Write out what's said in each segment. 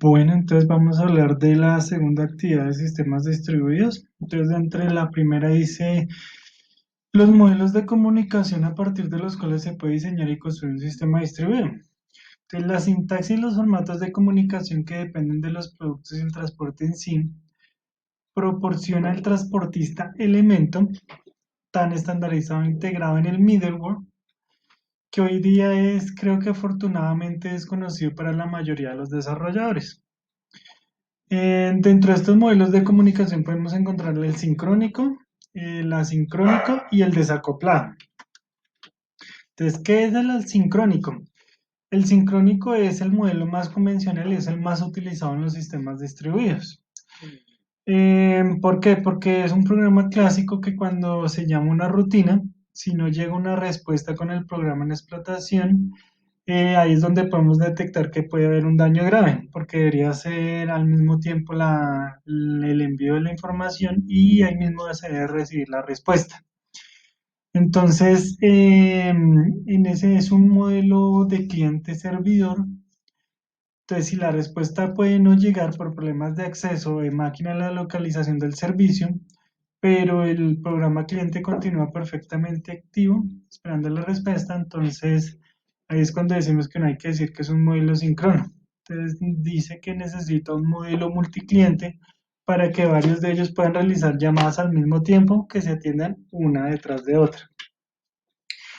Bueno, entonces vamos a hablar de la segunda actividad de sistemas distribuidos. Entonces, entre la primera dice los modelos de comunicación a partir de los cuales se puede diseñar y construir un sistema distribuido. Entonces, la sintaxis y los formatos de comunicación que dependen de los productos y el transporte en sí proporciona al transportista elemento tan estandarizado e integrado en el middleware que hoy día es, creo que afortunadamente, desconocido para la mayoría de los desarrolladores. Dentro de estos modelos de comunicación podemos encontrar el sincrónico, el asincrónico y el desacoplado. Entonces, ¿qué es el sincrónico? El sincrónico es el modelo más convencional y es el más utilizado en los sistemas distribuidos. ¿Por qué? Porque es un programa clásico que cuando se llama una rutina, si no llega una respuesta con el programa en explotación, ahí es donde podemos detectar que puede haber un daño grave, porque debería ser al mismo tiempo el envío de la información y ahí mismo se debe recibir la respuesta. Entonces, en ese es un modelo de cliente-servidor. Entonces, si la respuesta puede no llegar por problemas de acceso de máquina a la localización del servicio, pero el programa cliente continúa perfectamente activo, esperando la respuesta, entonces ahí es cuando decimos que no hay que decir que es un modelo síncrono. Entonces dice que necesita un modelo multicliente para que varios de ellos puedan realizar llamadas al mismo tiempo que se atiendan una detrás de otra.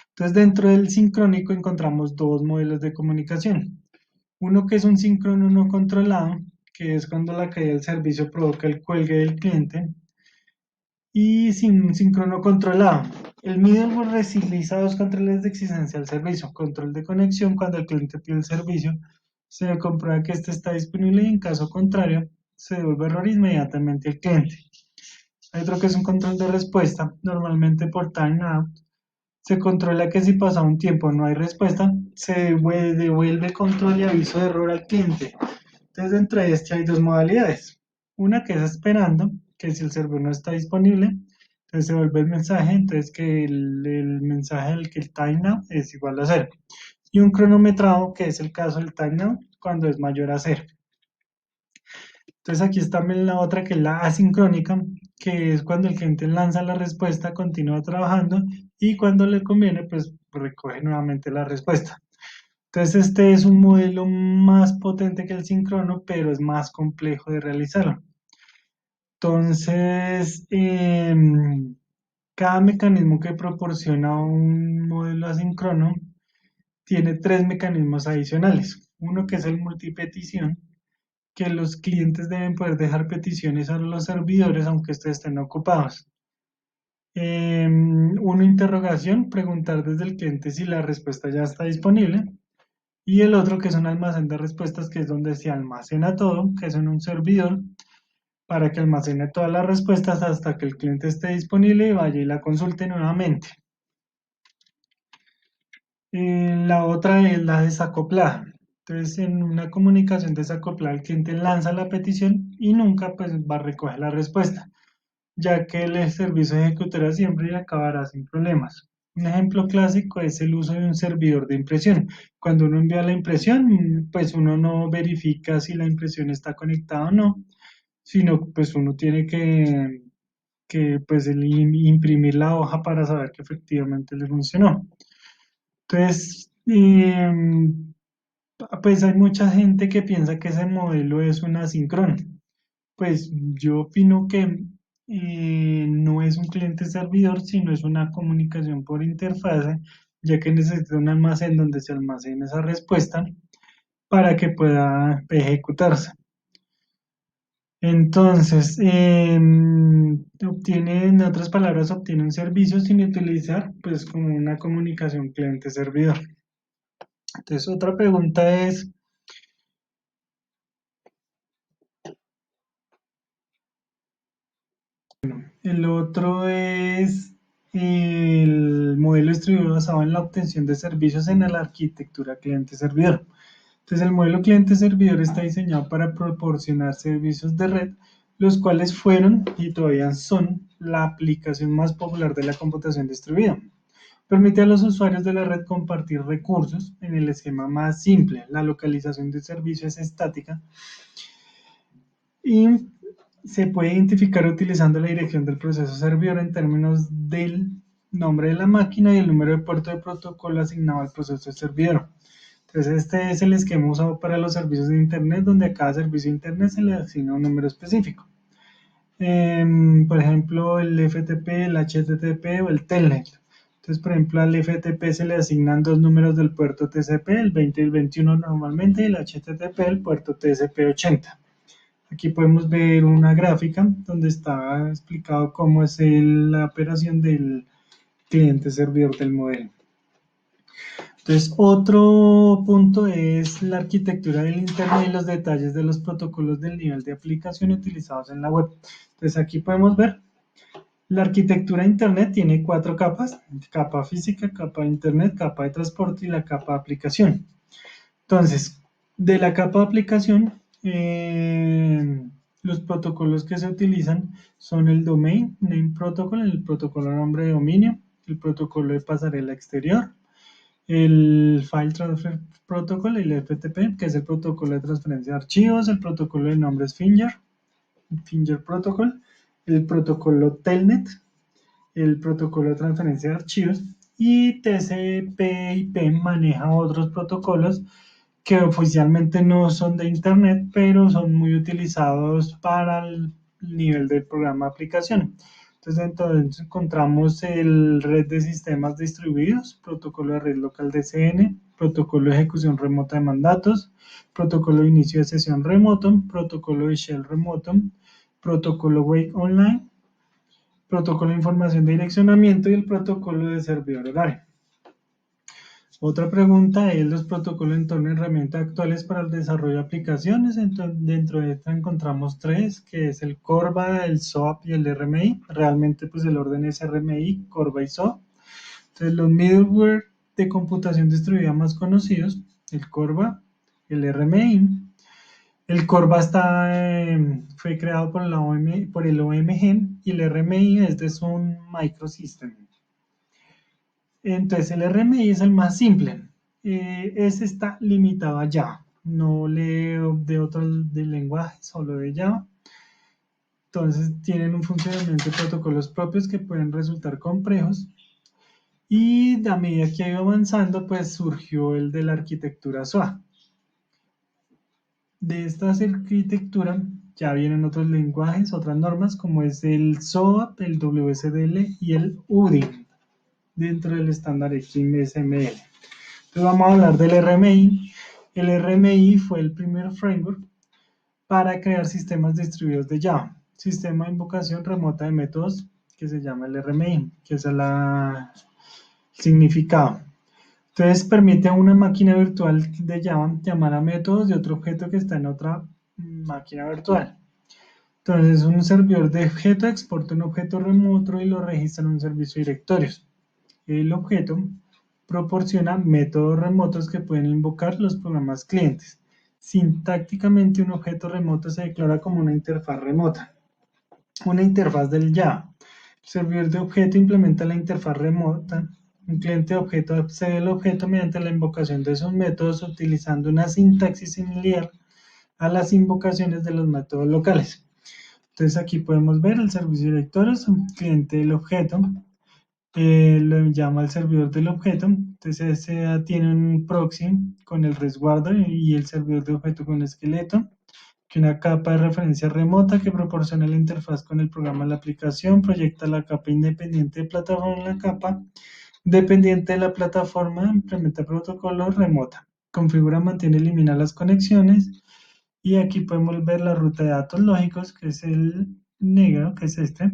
Entonces dentro del sincrónico encontramos dos modelos de comunicación. Uno que es un síncrono no controlado, que es cuando la caída del servicio provoca el cuelgue del cliente, y sin síncrono controlado. El middleware realiza dos controles de existencia del servicio. Control de conexión cuando el cliente pide el servicio, se comprueba que este está disponible y en caso contrario, se devuelve error inmediatamente al cliente. Hay otro que es un control de respuesta, normalmente por timeout. Se controla que si pasa un tiempo no hay respuesta, se devuelve el control y aviso de error al cliente. Entonces, dentro de este hay dos modalidades. Una que es esperando, que si el servidor no está disponible, entonces se vuelve el mensaje, entonces que el mensaje del que el timeout es igual a cero. Y un cronometrado, que es el caso del timeout, cuando es mayor a cero. Entonces aquí está también la otra que es la asincrónica, que es cuando el cliente lanza la respuesta, continúa trabajando y cuando le conviene, pues recoge nuevamente la respuesta. Entonces este es un modelo más potente que el síncrono, pero es más complejo de realizarlo. Entonces, cada mecanismo que proporciona un modelo asíncrono tiene tres mecanismos adicionales. Uno que es el multipetición, que los clientes deben poder dejar peticiones a los servidores aunque estos estén ocupados. Uno, interrogación, preguntar desde el cliente si la respuesta ya está disponible. Y el otro que es un almacén de respuestas, que es donde se almacena todo, que es en un servidor, para que almacene todas las respuestas hasta que el cliente esté disponible y vaya y la consulte nuevamente. La otra es la desacoplada. Entonces, en una comunicación desacoplada, el cliente lanza la petición y nunca pues, va a recoger la respuesta, ya que el servicio ejecutará siempre y acabará sin problemas. Un ejemplo clásico es el uso de un servidor de impresión. Cuando uno envía la impresión, pues uno no verifica si la impresión está conectada o no, sino pues uno tiene que pues, imprimir la hoja para saber que efectivamente le funcionó. Entonces, pues hay mucha gente que piensa que ese modelo es un asíncrono. Pues yo opino que no es un cliente servidor, sino es una comunicación por interfase, ya que necesita un almacén donde se almacene esa respuesta para que pueda ejecutarse. Entonces, obtiene, en otras palabras, obtiene un servicio sin utilizar, pues, como una comunicación cliente-servidor. Entonces, otra pregunta es, el otro es el modelo distribuido basado en la obtención de servicios en la arquitectura cliente-servidor. Entonces, el modelo cliente-servidor está diseñado para proporcionar servicios de red, los cuales fueron y todavía son la aplicación más popular de la computación distribuida. Permite a los usuarios de la red compartir recursos en el esquema más simple. La localización del servicio es estática y se puede identificar utilizando la dirección del proceso servidor en términos del nombre de la máquina y el número de puerto de protocolo asignado al proceso servidor. Entonces, este es el esquema usado para los servicios de Internet, donde a cada servicio de Internet se le asigna un número específico. Por ejemplo, el FTP, el HTTP o el Telnet. Entonces, por ejemplo, al FTP se le asignan dos números del puerto TCP, el 20 y el 21 normalmente, y el HTTP, el puerto TCP 80. Aquí podemos ver una gráfica donde está explicado cómo es la operación del cliente servidor del modelo. Entonces, otro punto es la arquitectura del Internet y los detalles de los protocolos del nivel de aplicación utilizados en la web. Entonces, aquí podemos ver la arquitectura de Internet tiene 4 capas: capa física, capa de Internet, capa de transporte y la capa de aplicación. Entonces, de la capa de aplicación, los protocolos que se utilizan son el Domain Name Protocol, el protocolo de nombre de dominio, el protocolo de pasarela exterior, el File Transfer Protocol, el FTP, que es el protocolo de transferencia de archivos, el protocolo de nombres Finger Protocol, el protocolo Telnet, el protocolo de transferencia de archivos, y TCP/IP maneja otros protocolos que oficialmente no son de Internet, pero son muy utilizados para el nivel del programa de aplicación. Entonces encontramos el red de sistemas distribuidos, protocolo de red local DCN, protocolo de ejecución remota de mandatos, protocolo de inicio de sesión remoto, protocolo de shell remoto, protocolo Wake Online, protocolo de información de direccionamiento y el protocolo de servidor horario. Otra pregunta es los protocolos en torno a herramientas actuales para el desarrollo de aplicaciones. Entonces, dentro de esta encontramos 3, que es el CORBA, el SOAP y el RMI. Realmente pues el orden es RMI, CORBA y SOAP. Entonces los middleware de computación distribuida más conocidos, el CORBA, el RMI. El CORBA fue creado por el OMG y el RMI es un microsystem. Entonces el RMI es el más simple. Ese está limitado a Java. No leo de otros de lenguaje, solo de Java. Entonces tienen un funcionamiento de protocolos propios que pueden resultar complejos. Y a medida que ha ido avanzando, pues surgió el de la arquitectura SOA. De esta arquitectura ya vienen otros lenguajes, otras normas, como es el SOAP, el WSDL y el UDIN, dentro del estándar XML. Entonces vamos a hablar del RMI. El RMI fue el primer framework para crear sistemas distribuidos de Java. Sistema de invocación remota de métodos, que se llama el RMI, que es el significado. Entonces permite a una máquina virtual de Java llamar a métodos de otro objeto que está en otra máquina virtual. Entonces un servidor de objeto exporta un objeto remoto y lo registra en un servicio de directorios. El objeto proporciona métodos remotos que pueden invocar los programas clientes. Sintácticamente, un objeto remoto se declara como una interfaz remota, una interfaz del Java. El servidor de objeto implementa la interfaz remota. Un cliente de objeto accede al objeto mediante la invocación de sus métodos utilizando una sintaxis similar a las invocaciones de los métodos locales. Entonces aquí podemos ver el servicio de directorios, un cliente del objeto, lo llama el servidor del objeto. Entonces ese tiene un proxy con el resguardo y el servidor de objeto con el esqueleto, que una capa de referencia remota que proporciona la interfaz con el programa de la aplicación, proyecta la capa independiente de plataforma en la capa dependiente de la plataforma, implementa protocolo remota, configura, mantiene, elimina las conexiones, y aquí podemos ver la ruta de datos lógicos, que es el negro, que es este,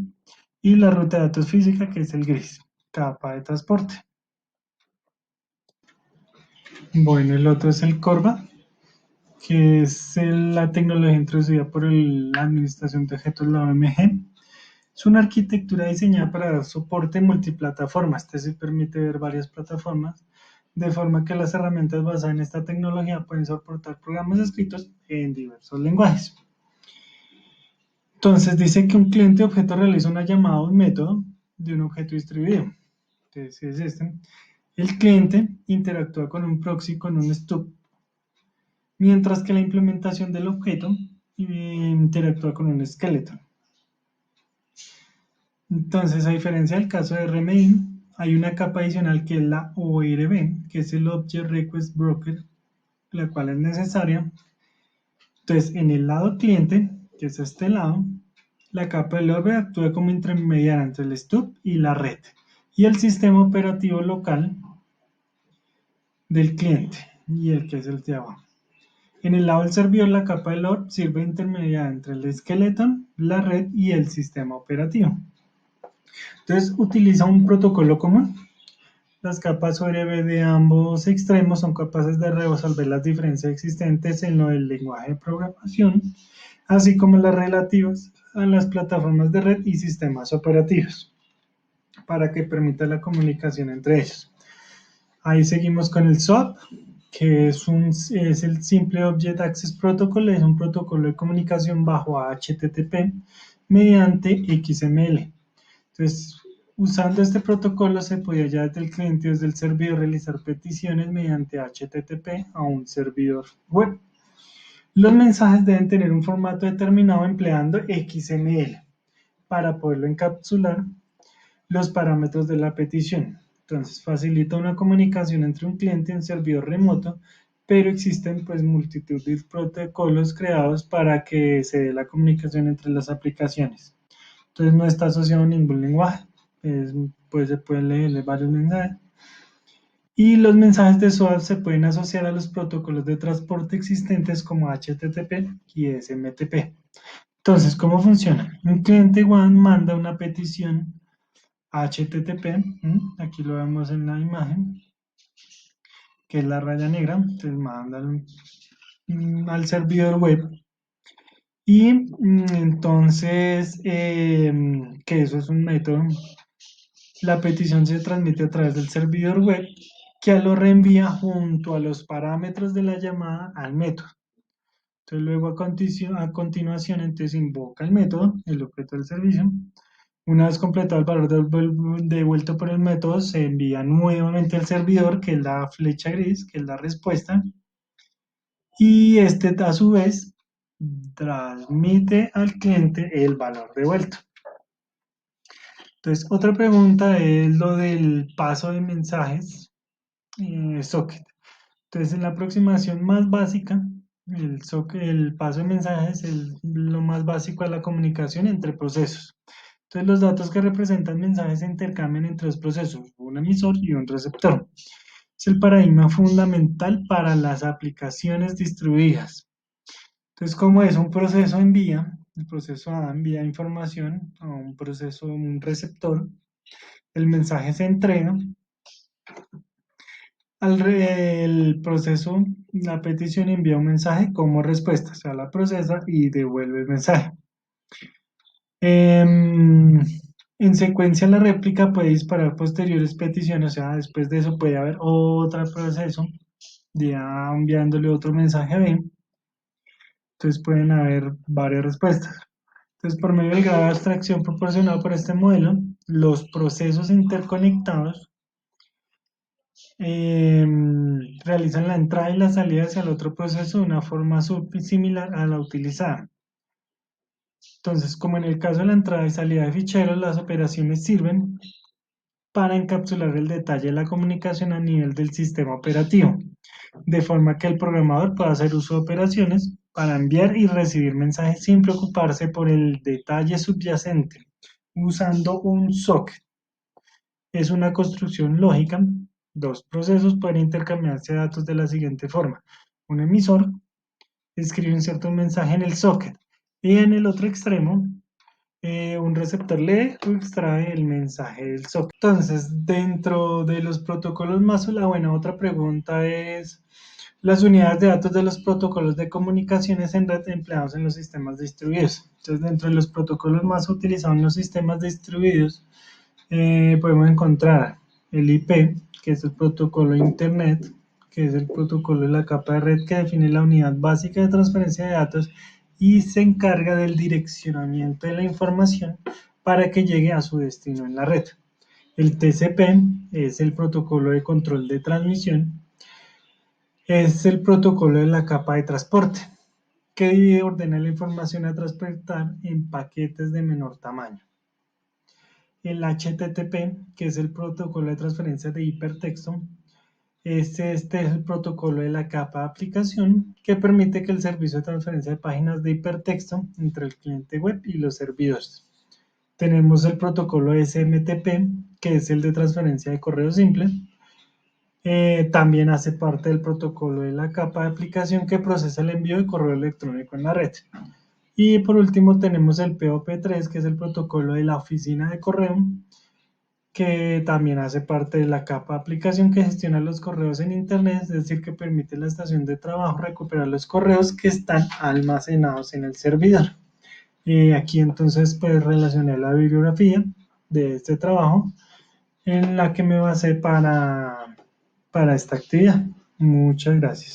y la ruta de datos física, que es el gris, capa de transporte. Bueno, el otro es el CORBA, que es la tecnología introducida por la Administración de Objetos, la OMG. Es una arquitectura diseñada para dar soporte multiplataforma. Este sí permite ver varias plataformas, de forma que las herramientas basadas en esta tecnología pueden soportar programas escritos en diversos lenguajes. Entonces dice que un cliente objeto realiza una llamada a un método de un objeto distribuido. Entonces es este. El cliente interactúa con un proxy con un stub, mientras que la implementación del objeto interactúa con un skeleton. Entonces, a diferencia del caso de RMI, hay una capa adicional que es la ORB, que es el Object Request Broker, la cual es necesaria. Entonces, en el lado cliente, que es este lado, la capa del ORB actúa como intermediaria entre el stub y la red, y el sistema operativo local del cliente, y el que es el de abajo. En el lado del servidor, la capa del ORB sirve de intermediaria entre el skeleton, la red y el sistema operativo. Entonces, utiliza un protocolo común. Las capas ORB de ambos extremos son capaces de resolver las diferencias existentes en lo del lenguaje de programación, así como las relativas a las plataformas de red y sistemas operativos, para que permita la comunicación entre ellos. Ahí seguimos con el SOAP, que es el Simple Object Access Protocol, es un protocolo de comunicación bajo HTTP mediante XML. Entonces, usando este protocolo se podía ya desde el cliente o desde el servidor realizar peticiones mediante HTTP a un servidor web. Los mensajes deben tener un formato determinado empleando XML para poderlo encapsular los parámetros de la petición. Entonces, facilita una comunicación entre un cliente y un servidor remoto, pero existen pues multitud de protocolos creados para que se dé la comunicación entre las aplicaciones. Entonces no está asociado a ningún lenguaje. Pues se pueden leer varios mensajes. Y los mensajes de SOAP se pueden asociar a los protocolos de transporte existentes como HTTP y SMTP. Entonces, ¿cómo funciona? Un cliente WAN manda una petición HTTP, aquí lo vemos en la imagen, que es la raya negra, entonces manda al servidor web y entonces, que eso es un método. La petición se transmite a través del servidor web que lo reenvía junto a los parámetros de la llamada al método. Entonces luego a continuación entonces invoca el método, el objeto del servicio. Una vez completado el valor devuelto por el método, se envía nuevamente al servidor, que es la flecha gris, que es la respuesta. Y este a su vez transmite al cliente el valor devuelto. Entonces, otra pregunta es lo del paso de mensajes socket. Entonces, en la aproximación más básica, el paso de mensajes es lo más básico de la comunicación entre procesos. Entonces, los datos que representan mensajes se intercambian entre dos procesos, un emisor y un receptor. Es el paradigma fundamental para las aplicaciones distribuidas. Entonces, como es un proceso envía, el proceso A envía información a un proceso, un receptor, el mensaje se entrega, el proceso, la petición envía un mensaje como respuesta, o sea, la procesa y devuelve el mensaje. En secuencia, la réplica puede disparar posteriores peticiones, o sea, después de eso puede haber otro proceso, ya enviándole otro mensaje a B. Entonces pueden haber varias respuestas. Entonces, por medio del grado de abstracción proporcionado por este modelo, los procesos interconectados realizan la entrada y la salida hacia el otro proceso de una forma similar a la utilizada. Entonces, como en el caso de la entrada y salida de ficheros, las operaciones sirven para encapsular el detalle de la comunicación a nivel del sistema operativo, de forma que el programador pueda hacer uso de operaciones para enviar y recibir mensajes sin preocuparse por el detalle subyacente, usando un socket. Es una construcción lógica. Dos procesos pueden intercambiarse datos de la siguiente forma. Un emisor escribe un cierto mensaje en el socket y en el otro extremo un receptor lee o extrae el mensaje del socket. Entonces, dentro de los protocolos más, otra pregunta es las unidades de datos de los protocolos de comunicaciones en red empleados en los sistemas distribuidos. Entonces, dentro de los protocolos más utilizados en los sistemas distribuidos, podemos encontrar el IP, que es el protocolo de Internet, que es el protocolo de la capa de red que define la unidad básica de transferencia de datos y se encarga del direccionamiento de la información para que llegue a su destino en la red. El TCP es el protocolo de control de transmisión, es el protocolo de la capa de transporte, que divide y ordena la información a transportar en paquetes de menor tamaño. El HTTP, que es el protocolo de transferencia de hipertexto, este es el protocolo de la capa de aplicación que permite que el servicio de transferencia de páginas de hipertexto entre el cliente web y los servidores. Tenemos el protocolo SMTP, que es el de transferencia de correo simple. También hace parte del protocolo de la capa de aplicación que procesa el envío de correo electrónico en la red. Y por último tenemos el POP3, que es el protocolo de la oficina de correo, que también hace parte de la capa de aplicación que gestiona los correos en Internet, es decir, que permite a la estación de trabajo recuperar los correos que están almacenados en el servidor. Aquí entonces pues relacioné la bibliografía de este trabajo en la que me basé para esta actividad. Muchas gracias.